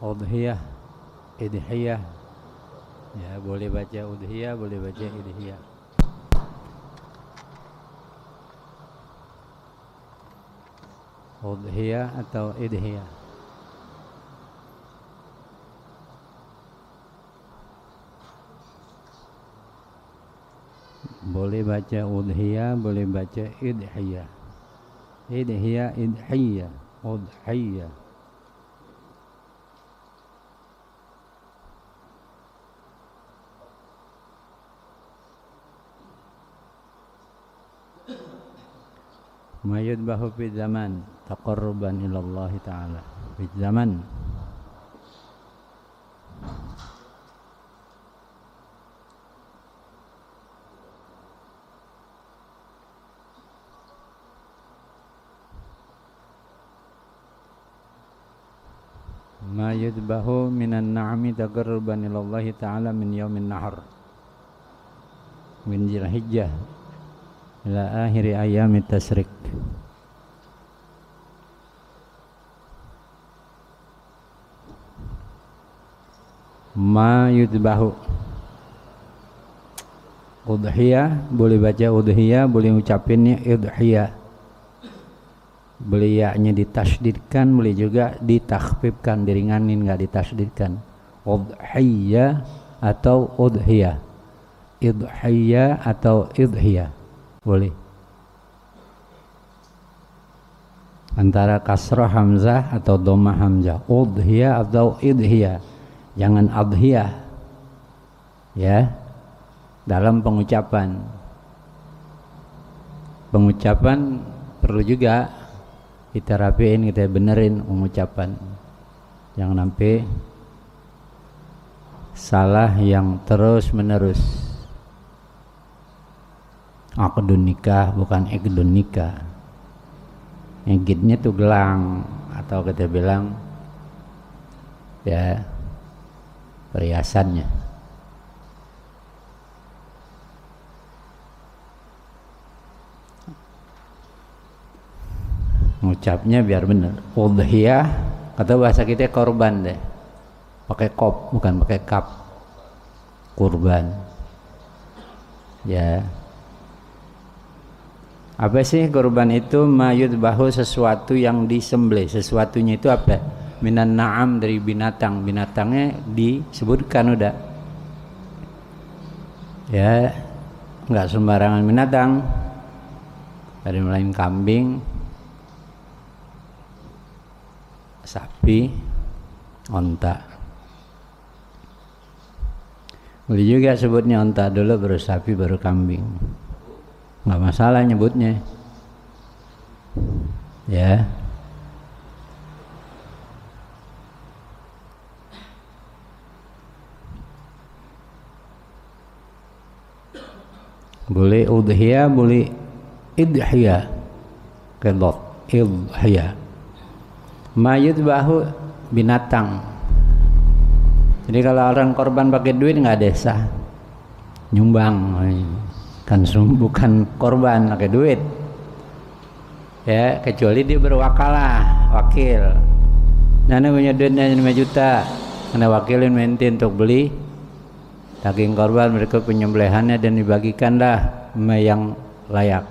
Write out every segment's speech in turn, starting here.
udhiyah, idhiyah. Ya, boleh baca udhiyah, boleh baca idhiyah. Udhiyah atau idhiyah. Boleh baca udhiyah, boleh baca idhiyah. Idhiyah, idhiyah, udhiyah. Ma yudbahu fi zaman taqarruban ila Allah Ta'ala. Fi zaman ma yudbahu minan na'ami taqarruban ila Allah Ta'ala min yaumin nahar min Dzulhijjah ila akhiri ayami tasrik. Ma yudbahu udhiyah, boleh baca udhiyah, boleh ucapinnya idhiyah. Boleh ya-nya ditasydidkan, boleh juga ditakhfifkan, diringanin, enggak ditasydidkan. Udhiyah atau udhiyah, idhiyah atau idhiyah, boleh. Antara kasrah hamzah atau dhammah hamzah, udhiyah atau idhiyah. Jangan adhiyah, ya, dalam pengucapan. Pengucapan perlu juga kita rapiin, kita benerin pengucapan. Jangan sampai salah yang terus menerus. Aqdun nikah bukan iqdun nikah. Ngigitnya tuh gelang, atau kita bilang ya perhiasannya. Ngucapnya biar benar. Udhiyah, kata bahasa kita korban deh. Pakai kop, bukan pakai kap. Kurban. Ya. Apa sih kurban itu? Ma yudbahu, sesuatu yang disembelih. Sesuatunya itu apa? Minan na'am, dari binatang. Binatangnya disebutkan udah. Ya, nggak sembarangan binatang. Dari mulai kambing, sapi, onta. Boleh juga sebutnya onta dulu, baru sapi, baru kambing. Nggak masalah nyebutnya. Ya. Boleh udhiyah, boleh idhiyah. Kedot, idhiyah. Ma yudbahu, binatang. Jadi kalau orang korban pakai duit nggak ada sah, nyumbang, kan bukan korban pakai duit. Ya, kecuali dia berwakalah, wakil. Nana punya duitnya 5 juta, karena wakilin maintain untuk beli daging korban, mereka penyembelihannya dan dibagikanlah sama yang layak.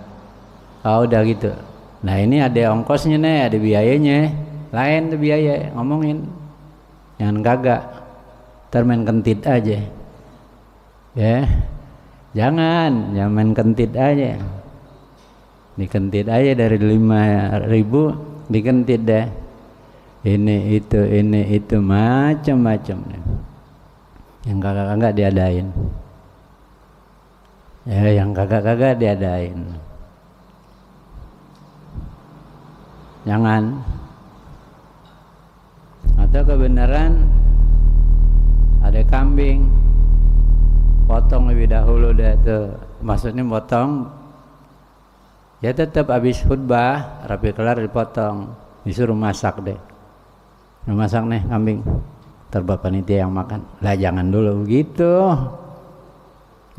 Oh, udah gitu. Nah, ini ada ongkosnya nih, ada biayanya. Lain tuh biaya, ngomongin. Jangan kagak, ntar main kentit aja. Ya, jangan main kentit aja. Dikentit aja dari 5.000, dikentit deh. Ini itu macam-macam. Yang kagak diadain. Ya, yang kagak diadain. Jangan. Atau kebenaran ada kambing, potong lebih dahulu deh tuh. Maksudnya potong, ya tetap habis khutbah, rapi kelar dipotong, disuruh masak deh. Masak nih kambing, terbapak panitia yang makan. Lah jangan dulu begitu.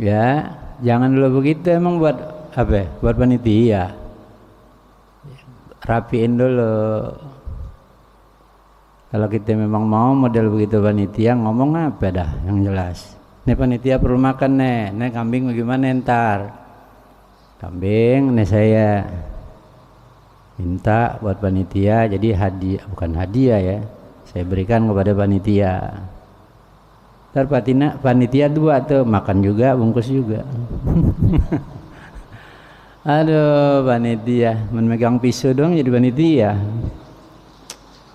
Ya, jangan dulu begitu. Emang buat apa? Buat panitia. Rapiin dulu. Kalau kita memang mau model begitu panitia, ngomong apa dah yang jelas. Nih panitia perlu makan nih kambing bagaimana ntar? Kambing nih saya minta buat panitia, jadi hadiah, bukan hadiah ya, saya berikan kepada panitia. Ntar panitia 2 tuh makan juga, bungkus juga. Aduh, panitia memegang pisau dong jadi panitia.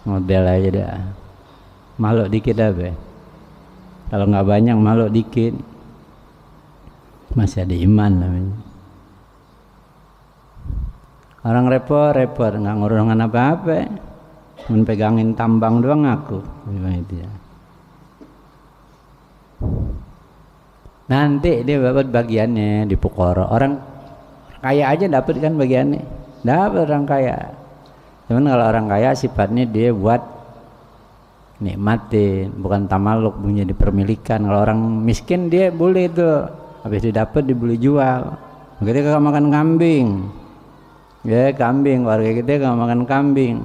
Model aja dah. Malu dikit apa? Kalau nggak banyak malu dikit. Masih ada iman namanya. Orang repot nggak ngurungan apa-apa. Cuma pegangin tambang doang aku jadi panitia. Nanti dia dapat bagiannya di Pukoro. Orang kaya aja dapat kan bagiannya. Dapat orang kaya. Cuman kalau orang kaya sifatnya dia buat nikmatin, bukan tamaluk punya dipemilikan. Kalau orang miskin dia boleh itu, habis didapat dibeli jual. Kita kalau makan kambing, ya kambing, warga kita kalau makan kambing,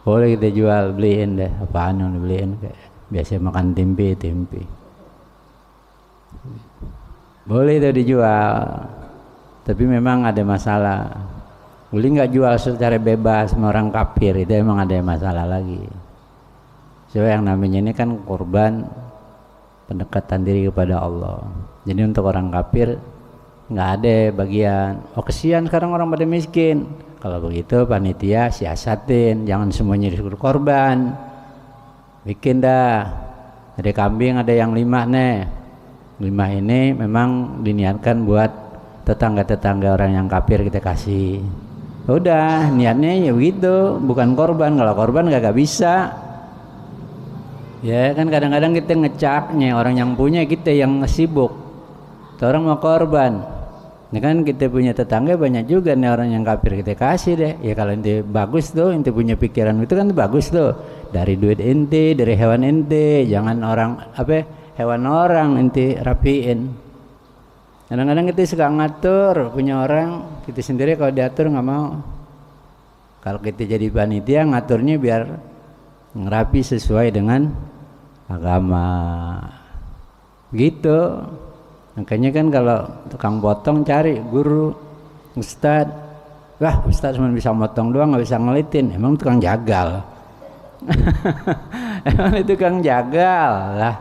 boleh kita jual, beliin deh. Apaan yang dibeliin? Kayak biasa makan tempe. Boleh itu dijual, tapi memang ada masalah. Boleh nggak jual secara bebas sama orang kafir, itu emang ada masalah lagi. So yang namanya ini kan korban pendekatan diri kepada Allah. Jadi untuk orang kafir nggak ada bagian. Oh kesian sekarang orang pada miskin. Kalau begitu panitia siasatin, jangan semuanya disuruh korban. Bikin dah. Ada kambing ada yang 5 nih. 5 ini memang diniatkan buat tetangga-tetangga orang yang kafir kita kasih. Udah niatnya ya begitu, bukan korban. Kalau korban gak bisa. Ya kan kadang-kadang kita ngecaknya orang yang punya, kita yang sibuk. Orang mau korban. Ini kan kita punya tetangga banyak juga nih orang yang kafir kita kasih deh. Ya kalau ente bagus tuh, ente punya pikiran itu kan bagus tuh. Dari duit ente, dari hewan ente, jangan orang hewan orang ente rapiin. Kadang-kadang kita suka ngatur punya orang, kita sendiri kalau diatur nggak mau. Kalau kita jadi panitia ngaturnya biar ngerapi sesuai dengan agama. Gitu. Makanya kan kalau tukang potong cari guru, ustad. Wah ustad cuma bisa motong doang, nggak bisa ngelitin. Emang tukang jagal. Emang itu tukang jagal lah.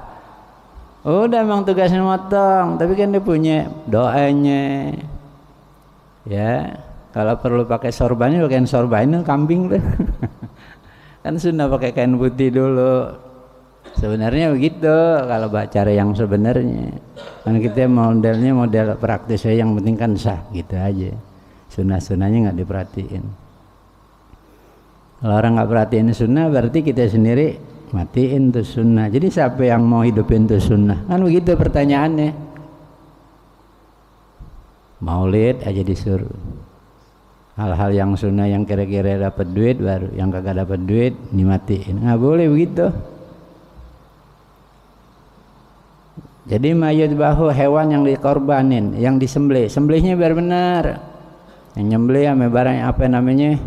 Udah emang tugasnya motong, tapi kan dia punya doanya. Ya, kalau perlu pakai sorbannya pakai sorban kambing tuh. Kan sunnah pakai kain putih dulu. Sebenarnya begitu kalau cara yang sebenarnya. Kan kita modelnya model praktis aja, yang penting kan sah gitu aja. Sunnah-sunnahnya nggak diperhatiin. Kalau orang nggak perhatiin sunnah berarti kita sendiri matiin tuh sunnah. Jadi siapa yang mau hidupin tuh sunnah? Kan begitu pertanyaannya. Maulid aja disuruh. Hal-hal yang sunnah yang kira-kira dapat duit baru, yang kagak dapat duit dimatiin. Nggak boleh begitu. Jadi mayat bahu hewan yang dikorbanin, yang disembelih, sembelihnya biar benar. Yang nyembelih sama barang apa namanya?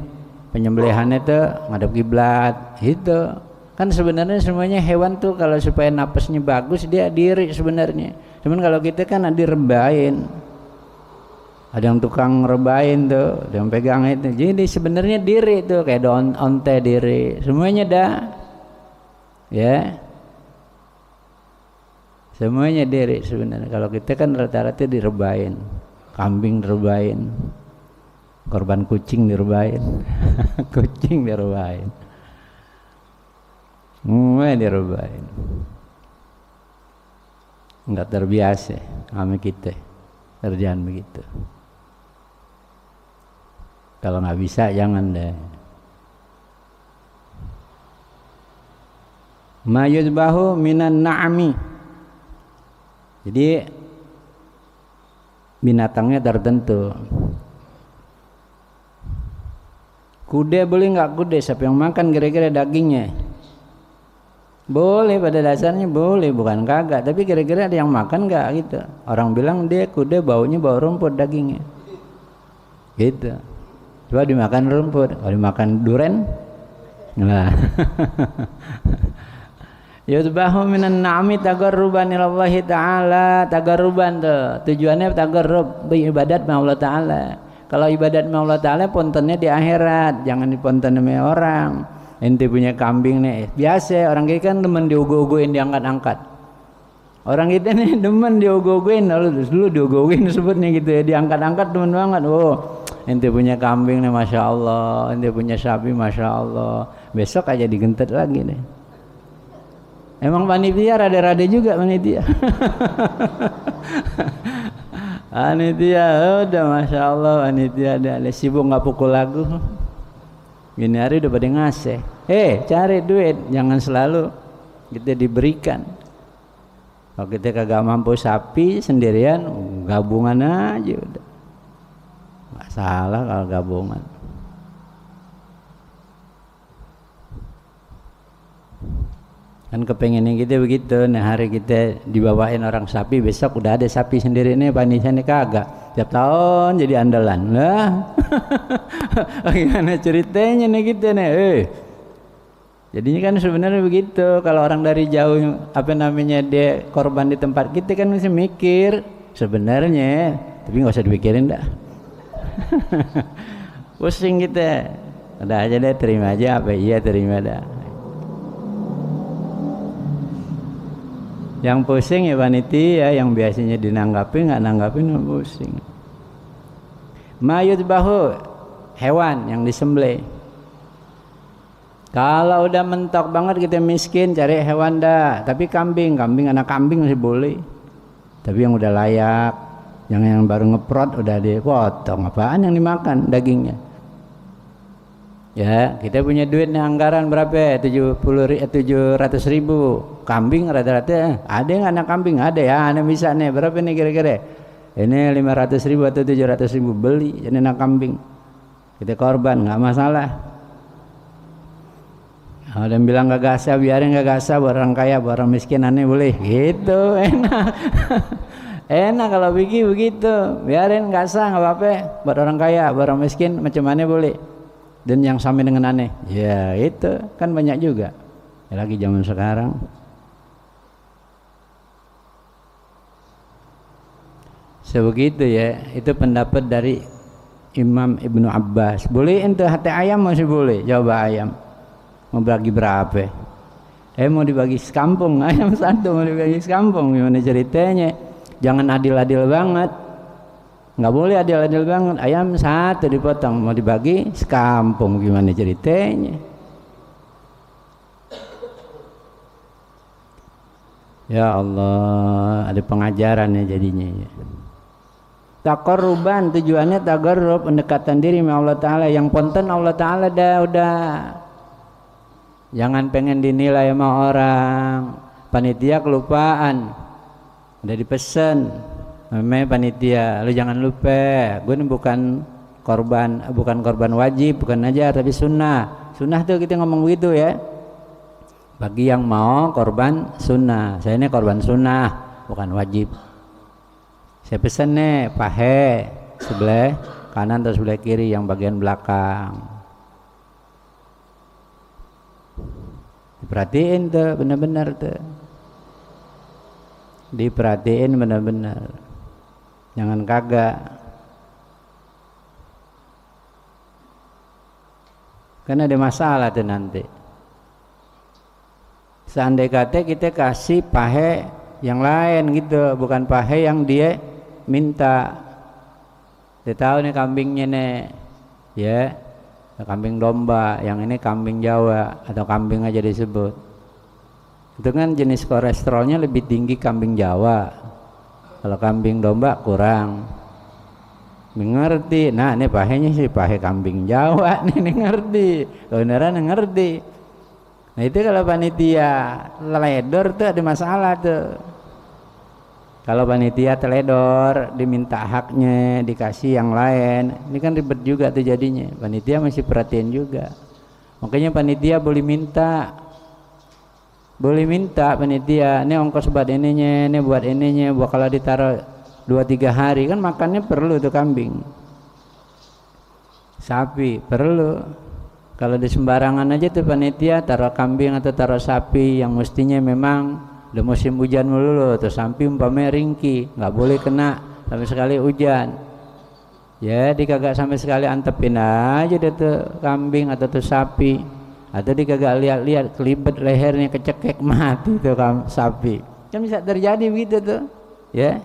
Penyembelihannya tuh ngadep kiblat, itu. Kan sebenarnya semuanya hewan tuh kalau supaya napasnya bagus dia diri sebenarnya. Cuman kalau kita kan ada rebain, ada yang tukang rebain tuh, ada yang pegang itu. Jadi sebenarnya diri tuh kayak onte diri, semuanya dah, ya, semuanya diri sebenarnya. Kalau kita kan rata-rata direbain, kambing direbain, korban kucing direbain, kucing direbain. Semua dirubahin. Enggak terbiasa sama kita kerjaan begitu. Kalau nggak bisa jangan deh. Ma yuzbahu minan na'ami. Jadi binatangnya tertentu. Kuda boleh nggak kuda? Siapa yang makan kira-kira dagingnya? Boleh, pada dasarnya boleh, bukan kagak. Tapi kira-kira ada yang makan nggak gitu? Orang bilang dia kuda baunya bau rumput dagingnya. Gitu. Coba dimakan rumput, kalau dimakan duren Nah. Yudbahu minan na'mi tagarruban ilallahi ta'ala. Tagarruban tuh tujuannya tagarrub beribadat sama Allah Ta'ala. Kalau ibadat sama Allah Ta'ala pontennya di akhirat, jangan diponten sama orang. Ente punya kambing nih biasa, orang kita kan demen diogo-ogoin, diangkat-angkat. Orang kita nih demen diogo-ogoin, dulu diogo-ogoin sebutnya gitu ya, diangkat-angkat demen banget. Oh, ente punya kambing nih Masya Allah, ente punya sapi Masya Allah, besok aja digentet lagi nih. Emang panitia rada-rada juga panitia. Panitia udah Masya Allah, panitia ada sibuk nggak pukul lagu. Gini hari udah pada ngasih. Cari duit, jangan selalu kita diberikan. Kalau kita kagak mampu sapi sendirian, gabungan aja udah. Nggak salah kalau gabungan. Kan kepengennya kita begitu. Nah hari kita dibawain orang sapi, besok udah ada sapi sendiri nih, panitianya kagak. Tiap tahun jadi andalan lah. Bagaimana ceritanya nih kita nih? Jadinya kan sebenarnya begitu. Kalau orang dari jauh apa namanya dia korban di tempat kita kan mesti mikir sebenarnya, tapi nggak usah dipikirin dah. Pusing kita. Udah aja deh, terima aja apa iya terima dah. Yang pusing ya panitia, yang biasanya dinanggapin nggak nanggapin pusing. Mayudbahu, hewan yang disembelih. Kalau udah mentok banget kita miskin cari hewan dah. Tapi kambing anak kambing masih boleh. Tapi yang udah layak, yang baru ngeprot udah dipotong. Apaan yang dimakan dagingnya? Ya kita punya duit nih anggaran berapa? 700.000. Kambing rata-rata ada yang anak kambing ada ya, anak bisa nih berapa nih kira-kira? Ini 500.000 atau 700.000 beli ini anak kambing. Kita korban nggak masalah. Ada yang bilang gak sah, biarin gak sah, buat orang kaya, buat orang miskin aneh boleh gitu, enak. Enak kalau begitu, biarin gak sah, gak apa-apa, buat orang kaya, buat orang miskin macam mana boleh. Dan yang sama dengan aneh, ya itu kan banyak juga ya, lagi zaman sekarang. Sebegitu ya, itu pendapat dari Imam Ibnu Abbas. Boleh ente hati ayam masih boleh, coba ayam mau bagi berapa? Mau dibagi sekampung, ayam satu mau dibagi sekampung, gimana ceritanya? Jangan adil-adil banget. Nggak boleh adil-adil banget, ayam satu dipotong mau dibagi sekampung, gimana ceritanya? Ya Allah, ada pengajarannya jadinya ya. Taqarruban tujuannya tagarrub, pendekatan diri sama Allah Ta'ala. Yang ponten Allah Ta'ala dah udah. Jangan pengen dinilai sama orang. Panitia kelupaan, udah dipesen namanya panitia, lu jangan lupa, gue ini bukan korban wajib, bukan aja tapi sunnah tuh kita ngomong begitu ya, bagi yang mau korban sunnah. Saya ini korban sunnah bukan wajib. Saya pesen nih pahe sebelah kanan atau sebelah kiri yang bagian belakang, diperhatiin tuh bener-bener tuh, diperhatiin bener-bener. Jangan kagak, kan ada masalah tuh nanti. Seandainya kata kita kasih pahe yang lain gitu, bukan pahe yang dia minta. Dia tahu nih kambingnya nih, ya kambing domba, yang ini kambing Jawa atau kambing aja disebut. Itu kan jenis kolesterolnya lebih tinggi kambing Jawa. Kalau kambing domba kurang. Mengerti. Nah ini pahenya sih pahe kambing Jawa nih, ngerti. Kebenaran ngerti. Nah itu kalau panitia teledor tuh ada masalah tuh. Kalau panitia teledor diminta haknya, dikasih yang lain, ini kan ribet juga tuh jadinya. Panitia masih perhatian juga. Makanya panitia boleh minta panitia, ini ongkos buat ininya, ini buat ininya, buat kalau ditaruh 2-3 hari kan makannya perlu tuh kambing, sapi perlu. Kalau di sembarangan aja tuh panitia taruh kambing atau taruh sapi yang mestinya memang udah musim hujan mulu tuh, sapi umpamanya ringki, nggak boleh kena sampai sekali hujan. Ya, dikagak sampai sekali antepin aja deh tuh kambing atau tuh sapi, atau dikagak lihat-lihat kelibet lehernya kecekek mati tuh sapi. Kan bisa terjadi begitu tuh, ya.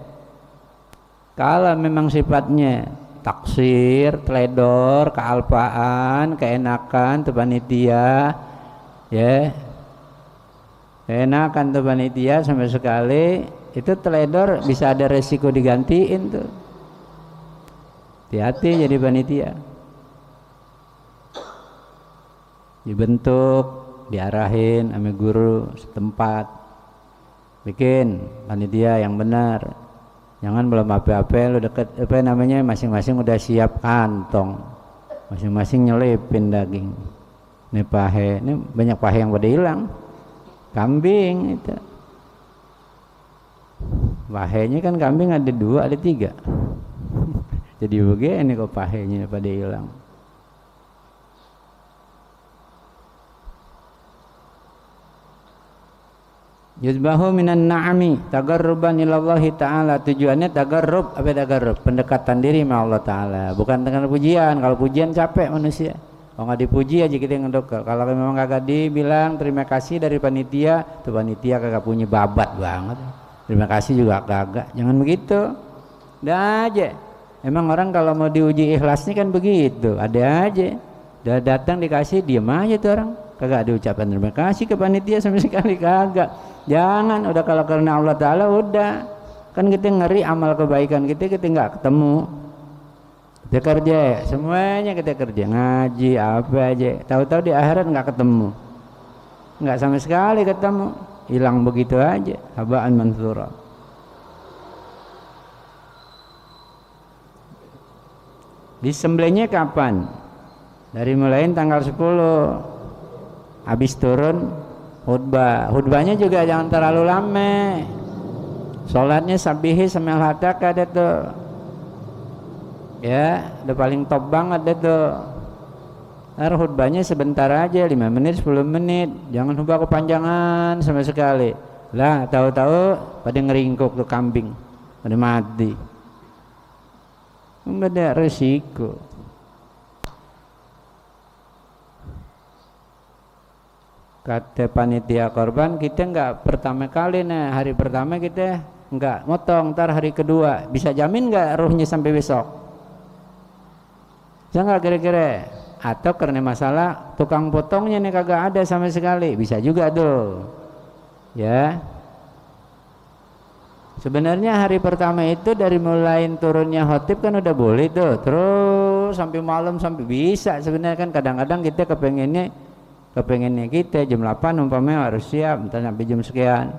Kalau memang sifatnya taksir, teledor, kealpaan, keenakan tuh panitia, ya, keenakan tuh panitia sampai sekali itu teledor bisa ada resiko digantiin tuh. Hati-hati jadi panitia, dibentuk, diarahin sama guru setempat, bikin panitia yang benar. Jangan belum apa-apa lu deket apa namanya masing-masing udah siap kantong, masing-masing nyelipin daging. Ini pahe, ini banyak pahe yang pada hilang. Kambing itu, pahenya kan kambing ada 2 ada 3. Jadi begini kok pahenya pada hilang. Yuzbahu minan na'ami tagarruban ilallahi ta'ala. Tujuannya tagarrub, apa tagarrub? Pendekatan diri sama Allah Ta'ala, bukan dengan pujian. Kalau pujian capek manusia, kalau nggak dipuji aja kita ngedok. Kalau memang kagak dibilang terima kasih dari panitia, tuh panitia kagak punya babat banget, terima kasih juga kagak. Jangan begitu, dah aja. Emang orang kalau mau diuji ikhlasnya kan begitu, ada aja udah datang dikasih diem aja tuh orang, kagak ada ucapan terima kasih ke panitia sama sekali, kagak. Jangan, udah kalau karena Allah Ta'ala udah, kan kita ngeri amal kebaikan kita nggak ketemu. Kita kerja, semuanya kita kerja, ngaji apa aja, tahu-tahu di akhirat nggak ketemu, nggak sama sekali ketemu, hilang begitu aja, habaan mansura. Disembelihnya kapan? Dari mulai tanggal 10 habis turun khutbah. Khutbahnya juga jangan terlalu lama. Sholatnya sabihi sambil hadak ada tuh, ya udah paling top banget deh tuh. Ntar khutbahnya sebentar aja, 5 menit 10 menit, jangan khutbah kepanjangan sama sekali. Lah tahu-tahu pada ngeringkuk tuh kambing, pada mati. Ada resiko. Kata panitia korban, kita enggak pertama kali nih, hari pertama kita enggak motong, ntar hari kedua bisa jamin enggak ruhnya sampai besok? Bisa enggak kira-kira? Atau karena masalah tukang potongnya nih kagak ada sama sekali, bisa juga tuh, ya. Sebenarnya hari pertama itu dari mulai turunnya khotib kan udah boleh tuh, terus sampai malam sampai bisa. Sebenarnya kan kadang-kadang kita kepengennya kita jam 8 umpamanya harus siap, entar sampai jam sekian.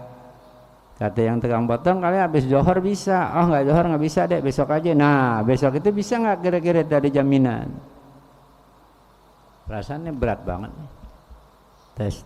Kata yang tukang potong, kali habis johor bisa, oh nggak johor nggak bisa deh, besok aja. Nah besok itu bisa nggak kira-kira dari jaminan? Perasaannya berat banget. Tes.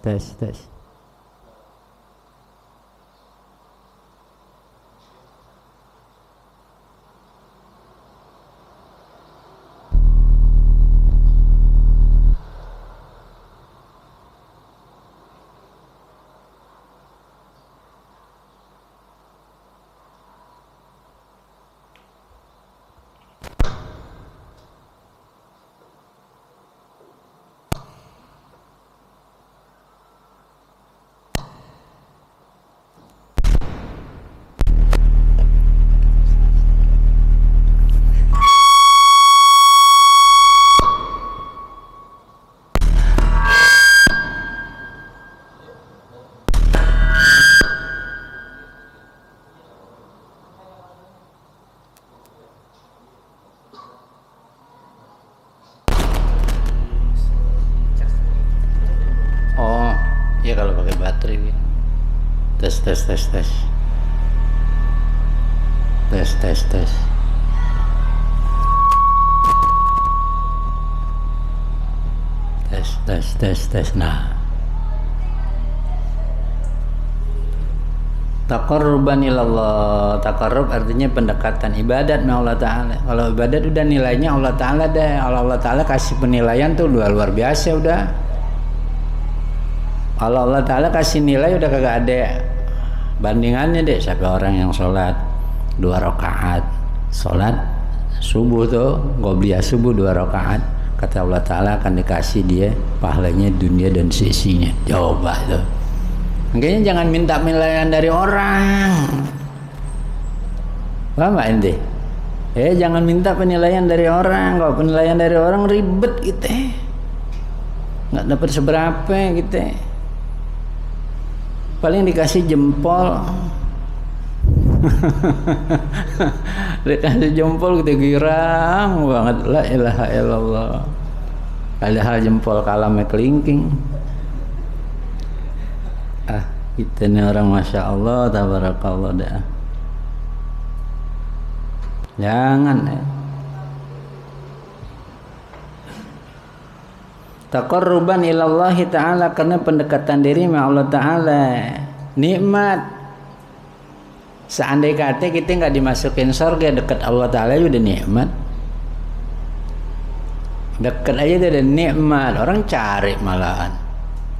Ya kalau pakai baterai gitu. Tes. Nah. Taqarruban ilallah. Taqarrub artinya pendekatan, ibadat sama Allah Ta'ala. Kalau ibadat udah nilainya Allah Ta'ala deh. Allah Ta'ala kasih penilaian tuh luar biasa udah. Kalau Allah Ta'ala kasih nilai udah kagak ada bandingannya deh. Siapa orang yang sholat 2 rakaat, sholat subuh tuh, qobliyah subuh 2 rakaat, kata Allah Ta'ala akan dikasih dia pahalanya dunia dan sisinya. Coba tuh. Makanya jangan minta penilaian dari orang. Paham gak ente? Jangan minta penilaian dari orang. Kalau penilaian dari orang ribet gitu, nggak dapat seberapa gitu. Paling dikasih jempol. Dikasih jempol gitu, girang banget. La ilaha illallah. Padahal jempol kalamnya kelingking. Kita ini orang Masya Allah, tabarakallah dah. Jangan taqarruban ilallahi ta'ala, karena pendekatan diri sama Allah Ta'ala. Nikmat. Seandai kata kita nggak dimasukin surga, dekat Allah Ta'ala udah nikmat. Dekat aja udah nikmat. Orang cari malahan.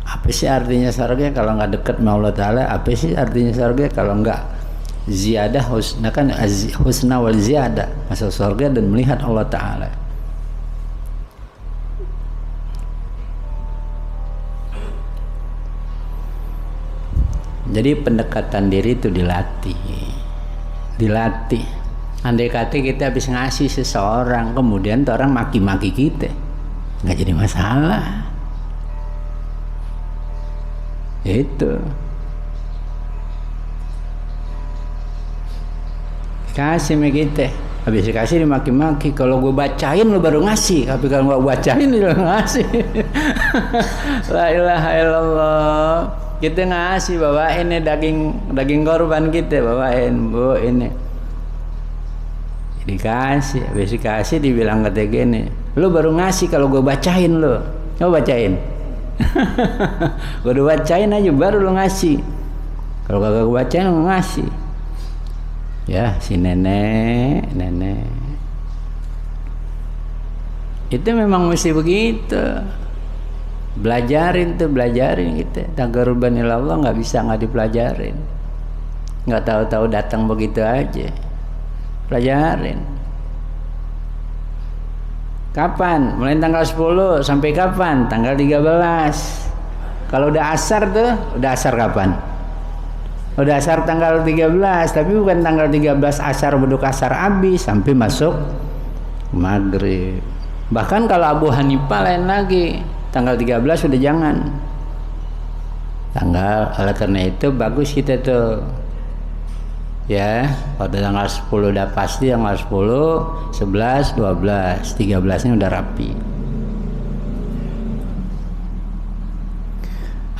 Apa sih artinya surga kalau nggak dekat sama Allah Ta'ala? Apa sih artinya surga kalau nggak ziyadah husna, kan husna wal ziyadah, masuk surga dan melihat Allah Ta'ala. Jadi pendekatan diri itu dilatih. Andai kata kita habis ngasih seseorang, kemudian orang maki-maki kita, nggak jadi masalah. Itu kasih sama kita, habis dikasih dimaki-maki. Kalau gue bacain lo baru ngasih, tapi kalau nggak bacain lo ngasih. La ilaha illallah. Kita ngasih, bawain ini daging korban kita, bawain bu ini. Dikasih, habis dikasih dibilang kata gini, lo baru ngasih kalau gue bacain lo. Coba bacain. Gue udah bacain aja baru lo ngasih. Kalau kagak gue bacain lo ngasih. Ya si nenek itu memang mesti begitu. Belajarin kita. Taqarruban ilallah nggak bisa nggak dipelajarin. Nggak tahu-tahu datang begitu aja. Pelajarin. Kapan? Mulai tanggal 10 sampai kapan? Tanggal 13. Kalau udah asar tuh, udah asar kapan? Udah asar tanggal 13, tapi bukan tanggal 13 asar beduk asar habis sampai masuk maghrib. Bahkan kalau Abu Hanifah lain lagi, tanggal 13 sudah jangan. Oleh karena itu bagus kita tuh. Ya, pada tanggal 10 udah pasti, tanggal 10, 11, 12, 13-nya udah rapi.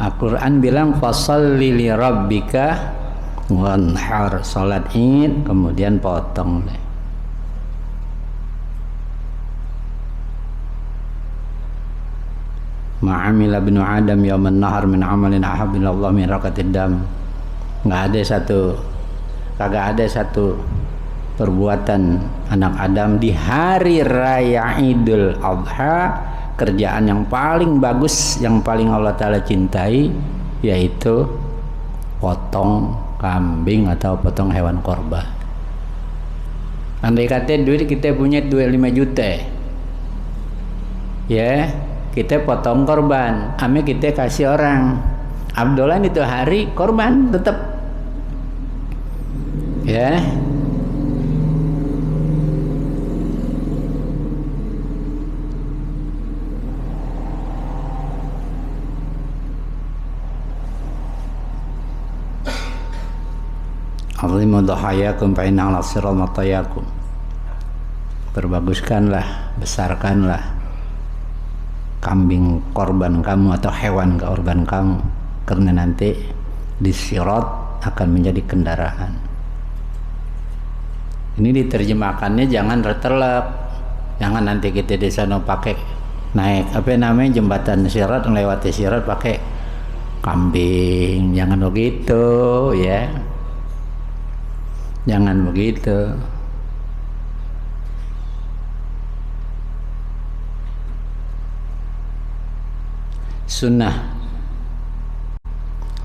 Al-Quran bilang fasalli li rabbika wanhar, salat Id kemudian potong deh. Ma'amila binu Adam yawman nahar min amalin ahabillallah min raqatid dam. Kagak ada satu perbuatan anak Adam di hari raya Idul Adha kerjaan yang paling bagus, yang paling Allah Ta'ala cintai, yaitu potong kambing atau potong hewan korban. Andai kata duit kita punya 25 juta, ya kita potong korban, ame kita kasih orang. Abdullah itu hari korban tetap. Ya, azimu dhahayakum fa inna ala sirat matayakum. Perbaguskanlah, besarkanlah kambing korban kamu atau hewan korban kamu, karena nanti di sirat akan menjadi kendaraan. Ini diterjemahkannya jangan retelep, jangan nanti kita di sana pakai naik apa namanya jembatan sirat, melewati sirat pakai kambing, jangan begitu ya. Jangan begitu. Sunnah,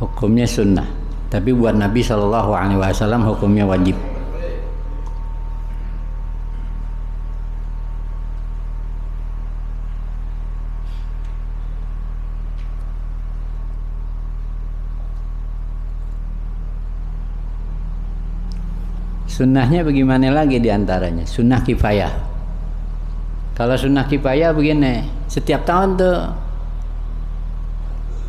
hukumnya sunnah, tapi buat Nabi SAW hukumnya wajib. Sunnahnya bagaimana lagi diantaranya? Sunnah kifayah. Kalau sunnah kifayah begini, setiap tahun tuh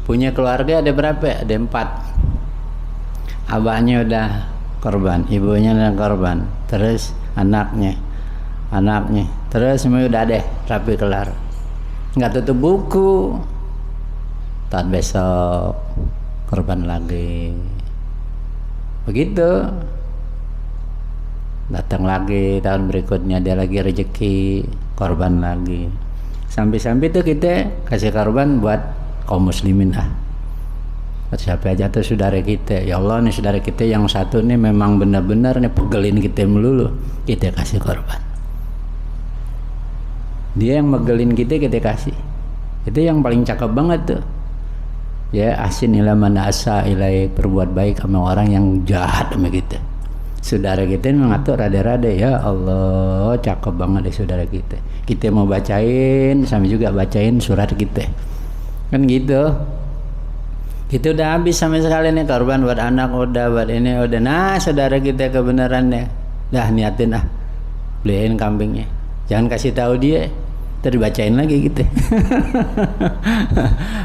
punya keluarga ada berapa? Ada 4. Abahnya udah korban, ibunya udah korban, terus anaknya, terus semua udah ada, rapi kelar. Nggak tutup buku, tahun besok korban lagi. Begitu. Datang lagi tahun berikutnya dia lagi rezeki, korban lagi. Sampai-sampai tuh kita kasih korban buat kaum muslimin lah. Siapa aja tuh saudara kita. Ya Allah nih saudara kita yang satu nih memang benar-benar nih pegelin kita melulu. Kita kasih korban. Dia yang megelin kita kasih. Itu yang paling cakep banget tuh. Ya asin ila mana asa ilai, perbuat baik sama orang yang jahat sama kita. Saudara kita mengatur rada-rada, ya Allah cakep banget deh saudara kita. Kita mau bacain sama juga bacain surat kita. Kan gitu. Kita udah habis sama sekali nih korban buat anak udah, buat ini udah. Nah saudara kita kebenarannya dah niatin beliin kambingnya. Jangan kasih tahu dia, terbacain lagi gitu.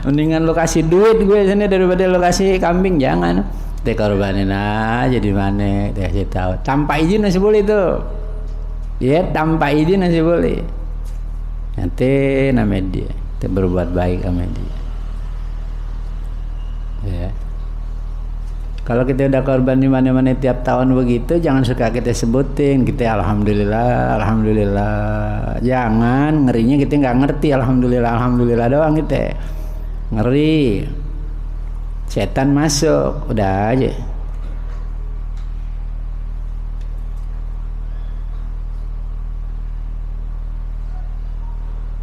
Mendingan lo kasih duit gue sini daripada lo kasih kambing. Jangan. Teh korbanin aja di mana, teh kasih tahu. Tanpa izin masih boleh tuh. Ya, tanpa izin masih boleh. Nanti namanya dia, kita berbuat baik sama dia. Ya. Kalau kita udah korban di mana-mana tiap tahun begitu, jangan suka kita sebutin. Kita alhamdulillah, alhamdulillah. Jangan ngerinya kita nggak ngerti alhamdulillah, alhamdulillah doang kita. Ngeri. Setan masuk, udah aja.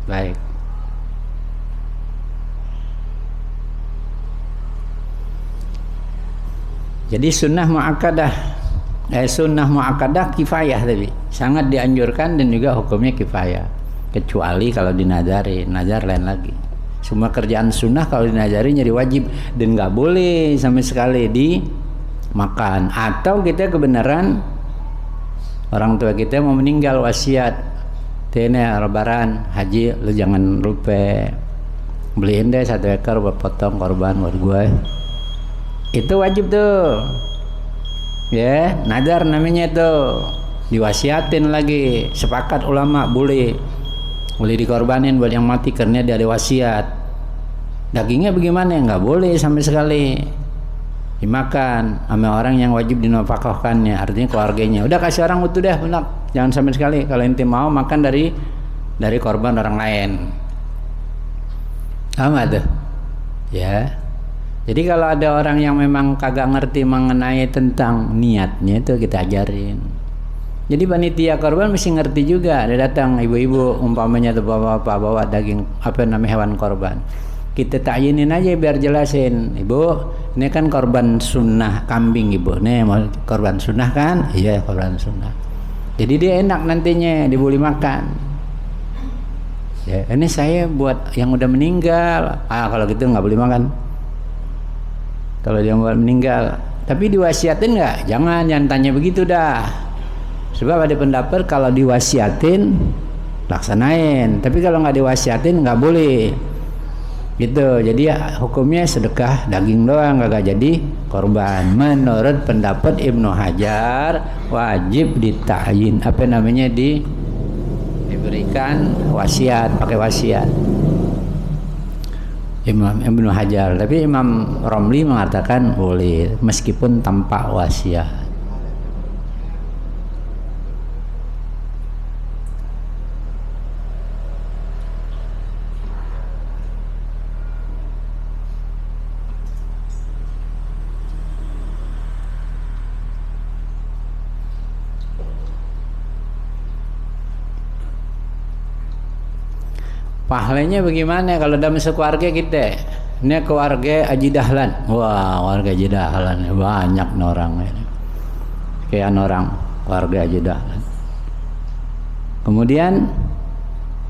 Baik. Jadi sunnah muakkadah, sunnah muakkadah kifayah tadi, sangat dianjurkan dan juga hukumnya kifayah. Kecuali kalau dinazari, nazar lain lagi. Semua kerjaan sunnah kalau dinazari jadi wajib dan nggak boleh sama sekali dimakan. Atau kita kebenaran orang tua kita mau meninggal wasiat, tene lebaran haji lu jangan lupa beliin deh 1 ekor buat potong korban buat gue. Itu wajib tuh. Ya, nazar namanya tuh. Diwasiatin lagi, sepakat ulama boleh dikorbanin buat yang mati karena dia ada wasiat. Dagingnya bagaimana? Nggak boleh sama sekali dimakan sama orang yang wajib dinafkahkannya, artinya keluarganya. Udah kasih orang utuh deh, benar. Jangan sama sekali. Kalau ente mau makan dari korban orang lain. Sama tuh. Ya. Jadi kalau ada orang yang memang kagak ngerti mengenai tentang niatnya itu kita ajarin. Jadi panitia korban mesti ngerti juga. Ada datang ibu-ibu umpamanya tuh bapak-bapak bawa daging hewan korban. Kita takyinin aja biar jelasin. Ibu, ini kan korban sunnah kambing ibu. Nih mau korban sunnah kan? Iya korban sunnah. Jadi dia enak nantinya dibuli makan. Ya, ini saya buat yang udah meninggal. Kalau gitu nggak boleh makan. Kalau dia buat meninggal. Tapi diwasiatin nggak? Jangan tanya begitu dah. Sebab ada pendapat kalau diwasiatin laksanain, tapi kalau nggak diwasiatin nggak boleh. Gitu. Jadi hukumnya sedekah daging doang, nggak jadi korban. Menurut pendapat Ibnu Hajar wajib ditayin diberikan wasiat, pakai wasiat. Imam Ibnu Hajar, tapi Imam Romli mengatakan boleh meskipun tanpa wasiat. Pahalanya bagaimana kalau dalam sekeluarga kita? Ini keluarga Haji Dahlan. Wah, keluarga Haji Dahlan banyak orang ini. Sekian orang keluarga Haji Dahlan. Kemudian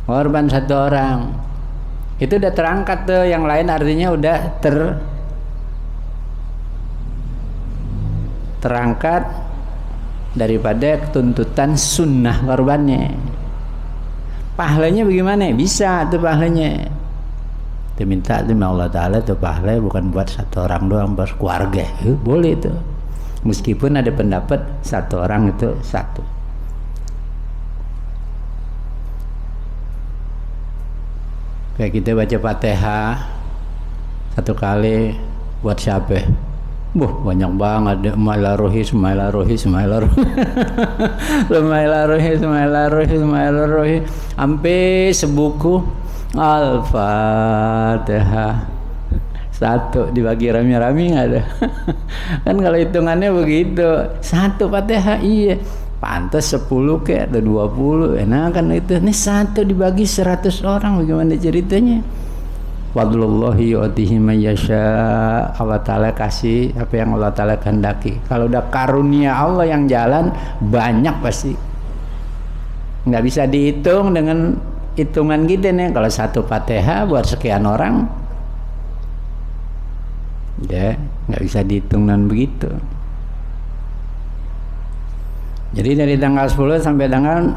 korban 1 orang. Itu udah terangkat tuh, yang lain artinya udah terangkat daripada tuntutan sunnah korbannya. Pahalanya bagaimana? Bisa tuh pahalanya. Dia minta sama Allah Ta'ala tuh pahala bukan buat 1 orang doang, buat keluarga. Boleh tuh. Meskipun ada pendapat 1 orang itu 1. Kayak kita baca Fatihah 1 kali buat siapa? Banyak banget. Semailarohi sampai sebuku Al-Fatihah 1 dibagi rame-rame nggak ada. Kan kalau hitungannya begitu, 1 Fatihah iya pantas 10 kayak atau 20. Nah kan itu, ini 1 dibagi 100 orang, bagaimana ceritanya? Fadlullahi yu'tihi man yasha. Allah Ta'ala kasih apa yang Allah Ta'ala kehendaki. Kalau udah karunia Allah yang jalan, banyak pasti. Nggak bisa dihitung dengan hitungan kita nih. Kalau 1 Fatihah buat sekian orang, ya nggak bisa dihitung dengan begitu. Jadi dari tanggal 10 sampai tanggal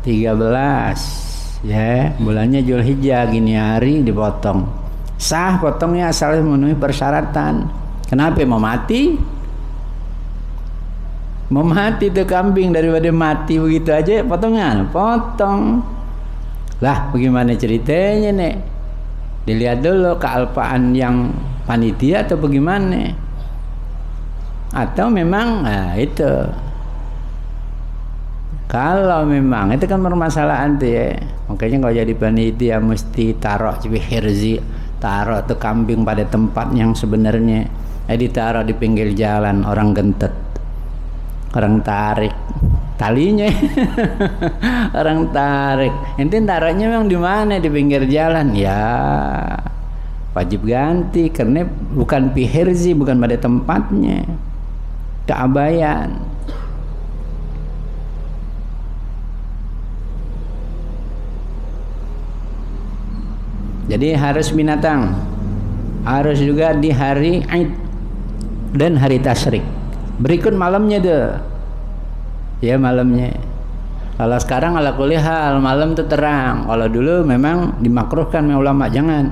13 ya, bulannya Zulhijjah gini hari dipotong. Sah potongnya asal memenuhi persyaratan. Kenapa? Mau mati? Mau mati tuh kambing, daripada mati begitu aja potongan, potong. Lah bagaimana ceritanya nih? Dilihat dulu kealpaan yang panitia atau bagaimana? Atau memang itu. Kalau memang itu kan permasalahan tuh ya. Makanya kalau jadi panitia mesti taruh hirzi, taruh tuh kambing pada tempat yang sebenarnya. Ditaruh di pinggir jalan, orang gentet, orang tarik talinya. Orang tarik. Ente taruhnya memang di mana? Di pinggir jalan. Ya wajib ganti karena bukan hirzi, bukan pada tempatnya. Keabayan. Jadi harus binatang, harus juga di hari Aid dan hari Tasyrik. Berikut malamnya deh, ya malamnya. Kalau sekarang ala kulli hal malam itu terang. Kalau dulu memang dimakruhkan oleh ulama, jangan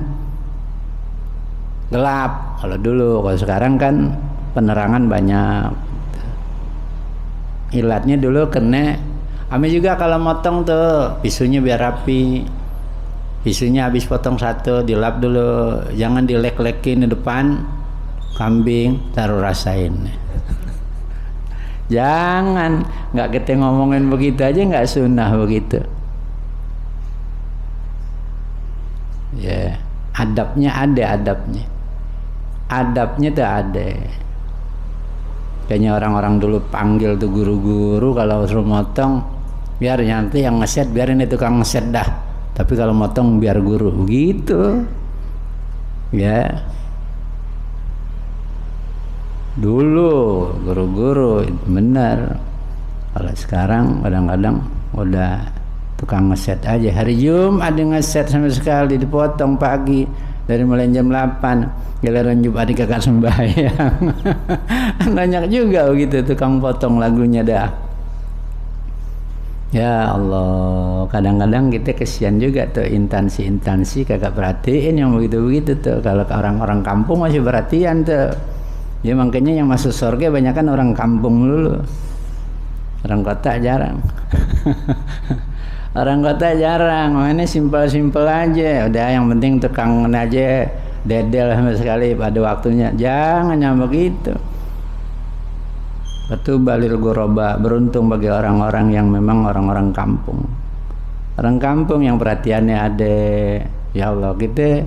gelap. Kalau dulu, kalau sekarang kan penerangan banyak. Ilatnya dulu kena. Kami juga kalau motong tuh pisunya biar rapi. Pisunya habis potong 1 dilap dulu, jangan dilek-lekin di depan kambing, taruh rasain. Jangan, nggak kita ngomongin begitu aja nggak sunnah begitu. Ya, adabnya ada adabnya. Adabnya tuh ada. Kayaknya orang-orang dulu panggil tuh guru-guru kalau suruh motong, biar nanti yang ngeset biarin itu tukang ngeset dah. Tapi kalau motong biar guru begitu. Ya. Dulu guru-guru benar. Kalau sekarang kadang-kadang udah tukang ngeset aja. Hari Jumat ada ngeset sama sekali, dipotong pagi dari mulai jam 8. Giliran Jumat kakak sembahyang. Banyak juga begitu tukang potong lagunya dah. Ya Allah, kadang-kadang kita kesian juga tuh instansi-instansi kagak perhatiin yang begitu-begitu tuh. Kalau orang-orang kampung masih perhatian tuh. Ya makanya yang masuk surga banyak kan orang kampung dulu. Orang kota jarang. Orang kota jarang, makanya simpel-simpel aja. Udah yang penting tukang aja, dedel sama sekali pada waktunya. Jangan yang begitu. Balil ghuraba, beruntung bagi orang-orang yang memang orang-orang kampung. Orang kampung yang perhatiannya ada. Ya Allah, kita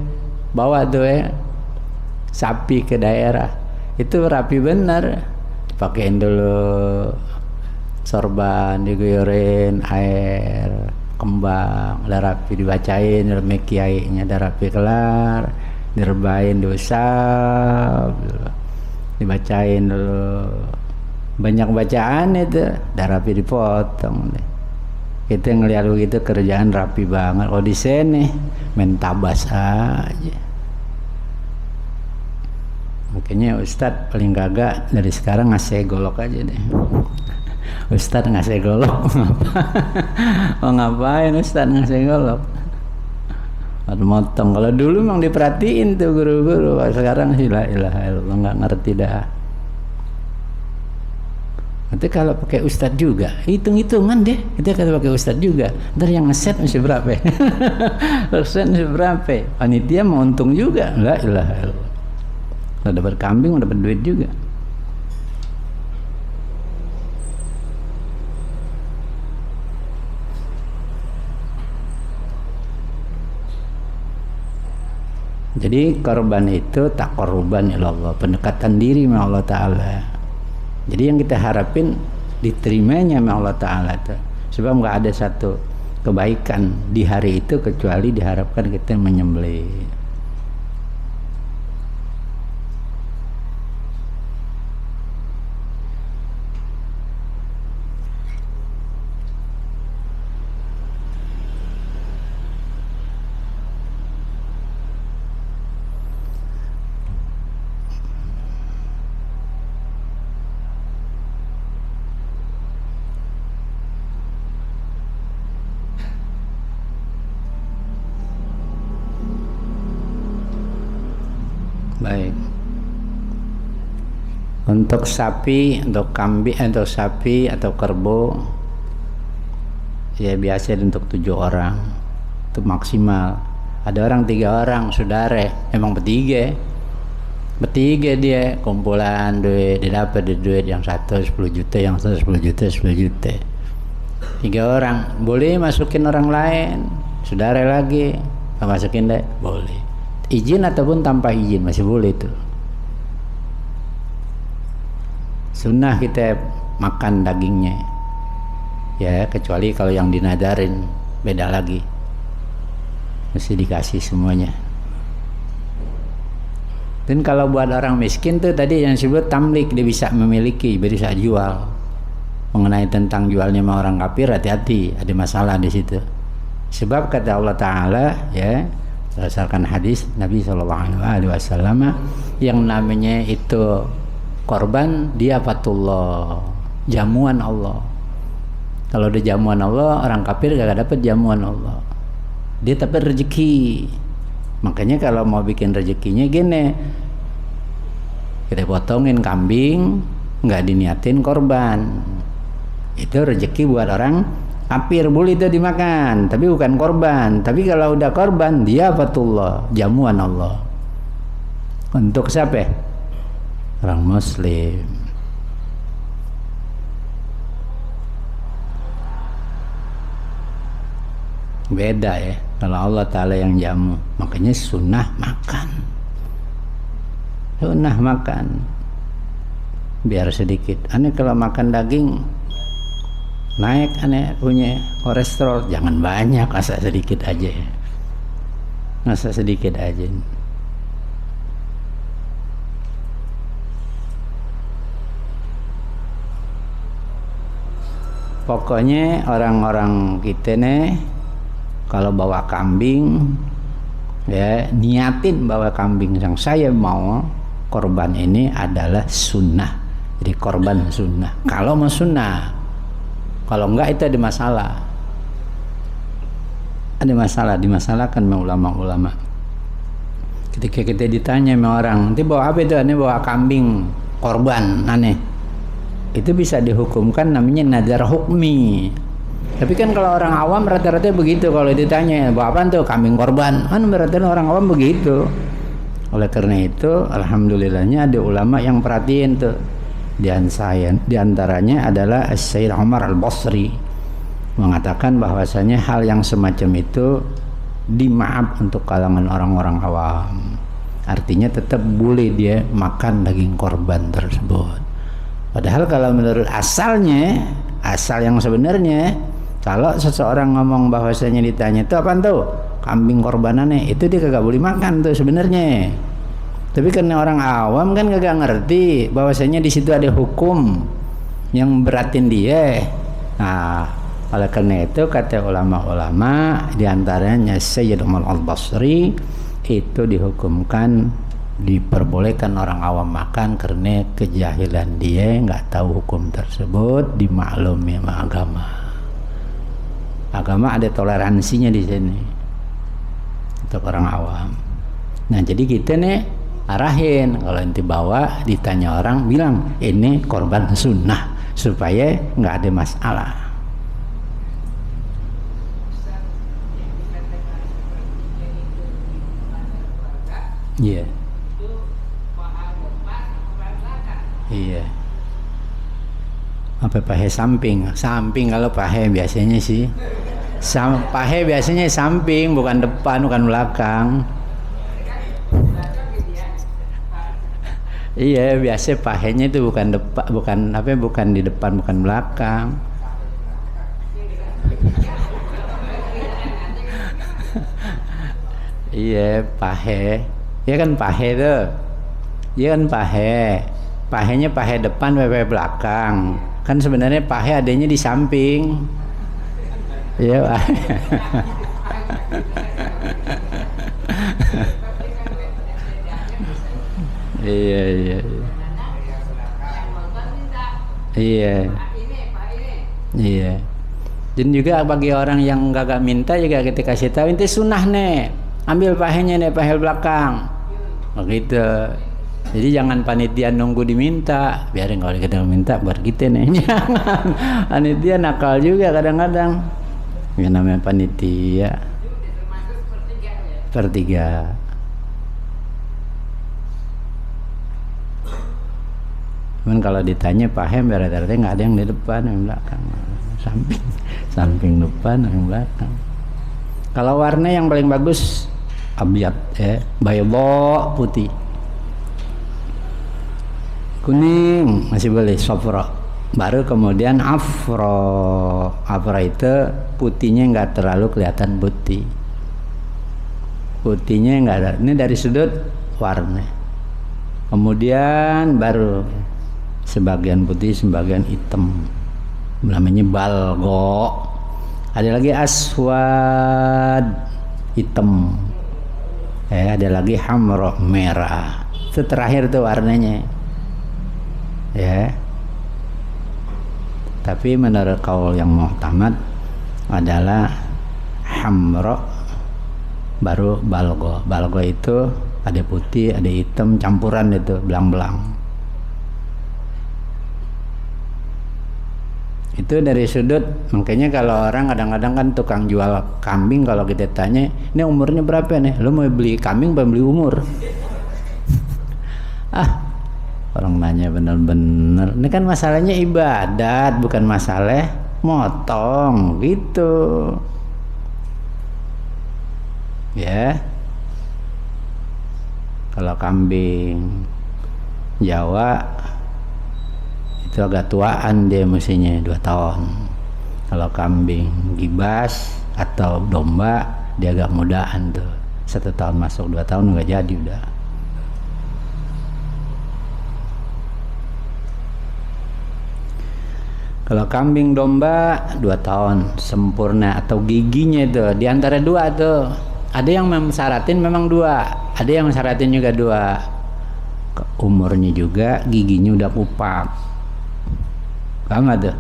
bawa tuh sapi ke daerah. Itu rapi bener. Dipakein dulu sorban, diguyurin air. kembang, udah rapi dibacain, ilmu kiainya udah rapi kelar, direbain, diusap, dibacain dulu, banyak bacaan itu, udah rapi dipotong deh. Kita ngeliat begitu kerjaan rapi banget. Kalau di sini main tabas aja. Makanya Ustadz paling gagak dari sekarang ngasih golok aja deh. Ustadz ngasih golok mau ngapain Ustadz ngasih golok? Motong. Kalau dulu memang diperhatiin tuh guru-guru, sekarang sih la ilaha illallah nggak ngerti dah. Nanti kalau pakai Ustadz juga hitung-hitungan deh, kita kalau pakai Ustadz juga ntar yang ngeset masih berapa ya? Ngeset masih berapa ya? Panitia mau untung juga, la ilaha illallah. Kalau dapat kambing udah dapat duit juga. Jadi korban itu taqarruban ilallah, pendekatan diri sama Allah Ta'ala. Jadi yang kita harapin diterimanya sama Allah Ta'ala itu. Sebab nggak ada satu kebaikan di hari itu kecuali diharapkan kita menyembelih. Baik. Untuk sapi, untuk kambing, untuk sapi atau kerbau, ya biasa untuk 7 orang, itu maksimal. Ada orang 3 orang, saudara, emang bertiga dia kumpulan duit, dia dapat duit yang satu 10 juta, yang satu 10 juta, 10 juta. 3 orang, boleh masukin orang lain, saudara lagi, masukin deh, boleh. Izin ataupun tanpa izin masih boleh itu. Sunnah kita makan dagingnya, ya kecuali kalau yang dinadarin beda lagi, mesti dikasih semuanya. Dan kalau buat orang miskin tuh tadi yang disebut tamlik, dia bisa memiliki, bisa jual. Mengenai tentang jualnya sama orang kafir, hati-hati, ada masalah di situ. Sebab kata Allah Ta'ala, ya berdasarkan hadis Nabi SAW, yang namanya itu korban dia fatullah, jamuan Allah. Kalau ada jamuan Allah, orang kafir gak dapat jamuan Allah, dia dapat rezeki. Makanya kalau mau bikin rezekinya gini, kita potongin kambing, nggak diniatin korban, itu rezeki buat orang kafir, boleh itu dimakan, tapi bukan korban. Tapi kalau udah korban, dia fatullah, jamuan Allah. Untuk siapa? Orang muslim. Beda ya, kalau Allah Ta'ala yang jamu. Makanya sunnah makan. Sunnah makan. Biar sedikit. Aneh kalau makan daging naik, aneh punya kolesterol, jangan banyak, asal sedikit aja ya. Asal sedikit aja. Pokoknya orang-orang kita nih kalau bawa kambing, ya niatin bawa kambing yang saya mau korban ini adalah sunnah. Jadi korban sunnah. Kalau mau sunnah, kalau enggak itu ada masalah. Ada masalah, dimasalahkan sama ulama-ulama. Ketika kita ditanya sama orang, nanti bawa apa itu? Aneh bawa kambing korban, aneh. Itu bisa dihukumkan namanya nadar hukmi. Tapi kan kalau orang awam rata-rata begitu, kalau ditanya bawa apa tuh? Kambing korban. Kan berarti orang awam begitu. Oleh karena itu, alhamdulillahnya ada ulama yang perhatiin tuh. Di antaranya adalah Syekh Umar Al-Basri mengatakan bahwasanya hal yang semacam itu dimaaf untuk kalangan orang-orang awam. Artinya tetap boleh dia makan daging korban tersebut. Padahal kalau menurut asalnya, asal yang sebenarnya, Kalau seseorang ngomong bahwasanya ditanya itu apa tuh? Kambing korbanannya, itu dia kagak boleh makan tuh sebenarnya. Tapi karena orang awam kan kagak ngerti bahwasanya di situ ada hukum yang beratin dia. Nah, oleh karena itu kata ulama-ulama diantaranya Sayyid Umar Al-Basri itu dihukumkan diperbolehkan orang awam makan karena kejahilan dia, nggak tahu hukum tersebut, dimaklumi sama agama. Agama ada toleransinya di sini untuk orang awam. Nah jadi kita nih arahin, kalau nanti bawa ditanya orang bilang ini korban sunnah supaya nggak ada masalah. Iya. Yeah. Iya. Apa pahe samping? Samping kalau pahe biasanya sih. Pahe biasanya samping, bukan depan, bukan belakang. Iya, biasa pahenya itu bukan depan, bukan di depan, bukan belakang. Iya, pahe. Ya kan pahe tuh. Iya kan pahe. Pahenya pahe depan, pahe belakang. Kan sebenarnya pahe adanya di samping. Iya, Pak. Iya. Iya. Iya. Dan juga bagi orang yang gak minta juga kita kasih tahu itu sunnah nih. Ambil pahenya nih, pahe belakang. Begitu. Jadi jangan panitia nunggu diminta, biarin kalau kita minta buat kita nih. Jangan, panitia nakal juga kadang-kadang. Yang namanya panitia. Pertiga. Cuman kalau ditanya pahem rata-rata nggak ada yang di depan, yang belakang, samping depan, yang belakang. Kalau warna yang paling bagus abyad, bayda putih. Kuning masih boleh, safra. Baru kemudian afro. Afro itu putihnya nggak terlalu kelihatan putih. Putihnya nggak ada. Ini dari sudut warna. Kemudian baru sebagian putih, sebagian hitam. Namanya balgo. Ada lagi aswad, hitam. Ada lagi hamro, merah. Itu terakhir tuh warnanya. Ya, tapi menurut kaul yang muhtamad adalah hamro baru balgo. Balgo itu ada putih, ada hitam, campuran itu belang-belang. Itu dari sudut, makanya kalau orang kadang-kadang kan tukang jual kambing, kalau kita tanya, ini umurnya berapa nih? Lu mau beli kambing apa beli umur? Orang nanya bener-bener, ini kan masalahnya ibadat, bukan masalah motong gitu. Ya. Kalau kambing Jawa itu agak tuaan dia mestinya 2 tahun. Kalau kambing gibas atau domba dia agak mudaan tuh. 1 tahun masuk, 2 tahun enggak jadi udah. Kalau kambing domba 2 tahun sempurna, atau giginya itu di antara 2 tuh. Ada yang mensyaratin memang 2, ada yang mensyaratin juga 2. Umurnya juga, giginya udah kupak. Paham tuh?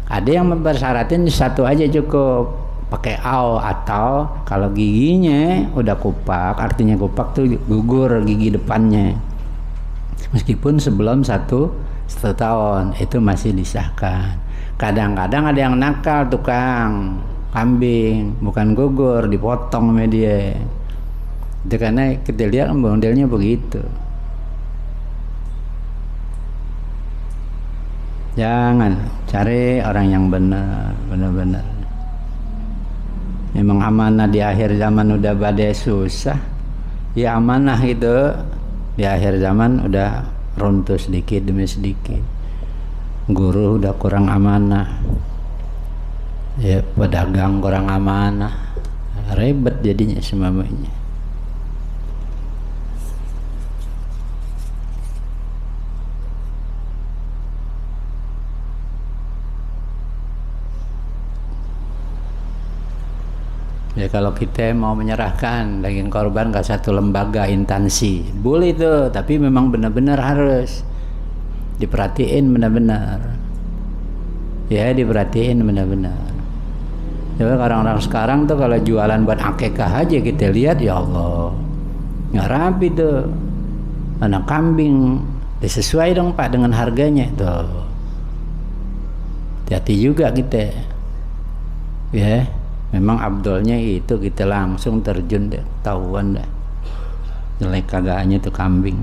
Ada yang mempersyaratin 1 aja cukup, pakai au, atau kalau giginya udah kupak, artinya kupak tuh gugur gigi depannya. Meskipun sebelum 1 tahun itu masih disahkan. Kadang-kadang ada yang nakal, tukang kambing bukan gugur, dipotong sama dia. Itu karena kita lihat modelnya begitu. Jangan, cari orang yang benar-benar. Memang amanah di akhir zaman udah badai susah. Ya amanah gitu di akhir zaman udah runtuh sedikit demi sedikit. Guru udah kurang amanah. Ya pedagang kurang amanah, ribet jadinya semuanya. Ya kalau kita mau menyerahkan daging korban ke satu lembaga instansi, boleh itu, tapi memang benar-benar harus diperhatiin benar-benar. Ya diperhatiin benar-benar. Coba orang-orang sekarang tuh kalau jualan buat akikah aja kita lihat, ya Allah, nggak rapi tuh. Anak kambing, sesuai dong Pak dengan harganya tuh. Hati-hati juga kita. Ya. Memang abdolnya itu kita langsung terjun deh, tahuan deh jelek kagaknya tuh kambing.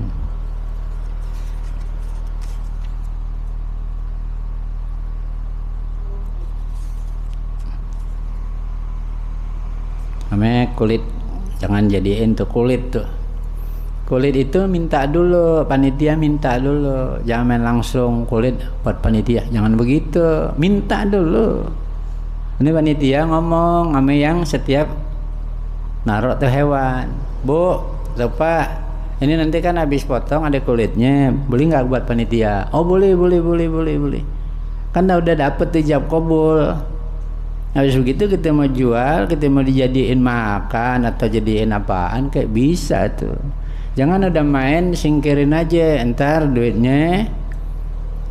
Namanya kulit, jangan jadiin tuh kulit tuh. Kulit itu minta dulu, panitia minta dulu, jangan main langsung kulit buat panitia, jangan begitu, minta dulu. Ini panitia ngomong sama yang setiap naruh tuh hewan, Bu, Pak, ini nanti kan habis potong ada kulitnya, boleh nggak buat panitia? Oh boleh. Kan udah dapet ijab kabul. Habis begitu kita mau jual, kita mau dijadiin makan atau jadiin apaan, kayak bisa tuh. Jangan udah main singkirin aja, entar duitnya,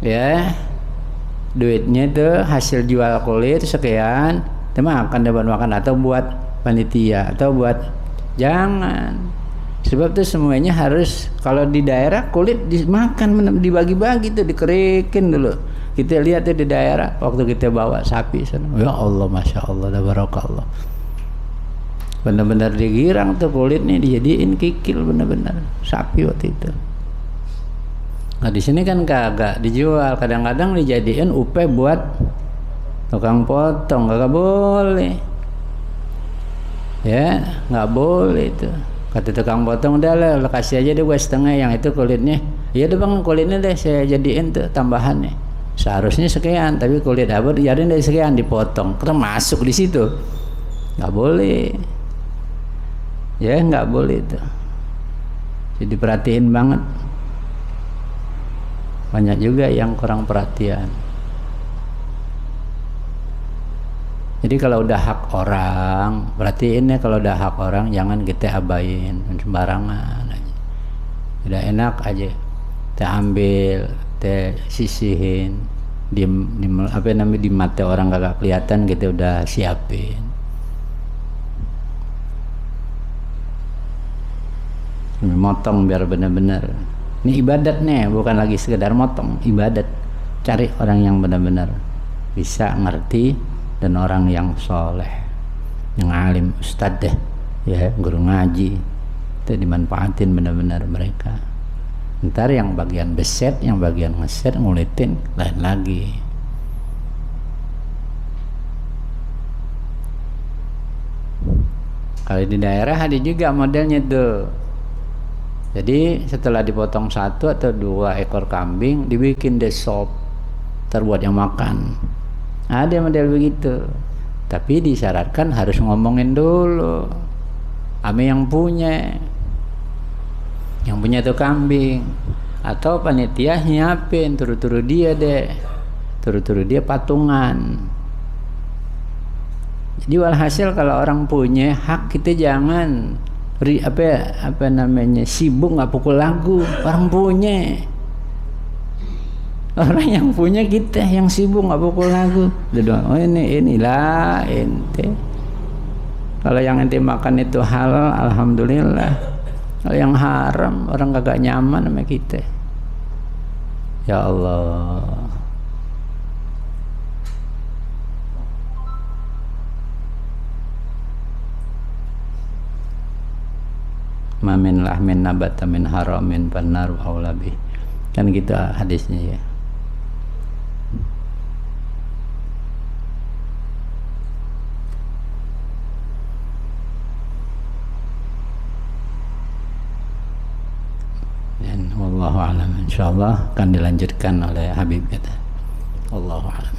ya. Duitnya tuh hasil jual kulit sekian, makan dapat makan atau buat panitia atau buat, jangan. Sebab tuh semuanya harus, kalau di daerah kulit dimakan, dibagi-bagi tuh, dikerikin dulu. Kita lihat tuh di daerah waktu kita bawa sapi sana, ya Allah, masya Allah, tabarakallah, benar-benar digirang tuh kulitnya, dijadiin kikil benar-benar sapi waktu itu. Nah di sini kan kagak dijual, kadang-kadang dijadiin upe buat tukang potong, kagak boleh. Ya, nggak boleh itu. Kata tukang potong, udah lah, kasih aja deh gue setengah yang itu kulitnya. Iya deh bang, kulitnya deh saya jadiin tuh tambahannya. Seharusnya sekian, tapi kulit apa dijadiin dari sekian, dipotong. Karena masuk di situ, nggak boleh. Ya nggak boleh itu. Jadi perhatiin banget. Banyak juga yang kurang perhatian. Jadi kalau udah hak orang, perhatiin ya, kalau udah hak orang jangan kita abain sembarangan aja. Udah enak aja kita ambil, kita sisihin di apa namanya, di mata orang kagak kelihatan, kita udah siapin. Motong biar benar-benar. Ini ibadat nih, bukan lagi sekedar motong, ibadat. Cari orang yang benar-benar bisa ngerti dan orang yang soleh, yang alim, ustadz deh, ya guru ngaji, itu dimanfaatin benar-benar mereka. Ntar yang bagian beset, yang bagian ngeset, ngulitin lain lagi. Kalau di daerah ada juga modelnya tuh. Jadi setelah dipotong 1 atau 2 ekor kambing, dibikin deh sop, terbuat yang makan. Ada model begitu. Tapi disyaratkan harus ngomongin dulu ame yang punya tuh kambing, atau panitia nyiapin, turu-turu dia deh, turu-turu dia patungan. Jadi walhasil kalau orang punya hak, kita jangan apa namanya, sibuk nggak pukul lagu. Orang punya, orang yang punya, kita yang sibuk nggak pukul lagu. Oh inilah ente. Kalau yang ente makan itu halal, alhamdulillah. Kalau yang haram, orang kagak nyaman sama kita. Ya Allah. Mamin lahmin nabata min haramin fannar aulabi, kan gitu hadisnya ya. Dan wallahu a'lam, insyaallah akan dilanjutkan oleh Habib kita. Wallahu a'lam.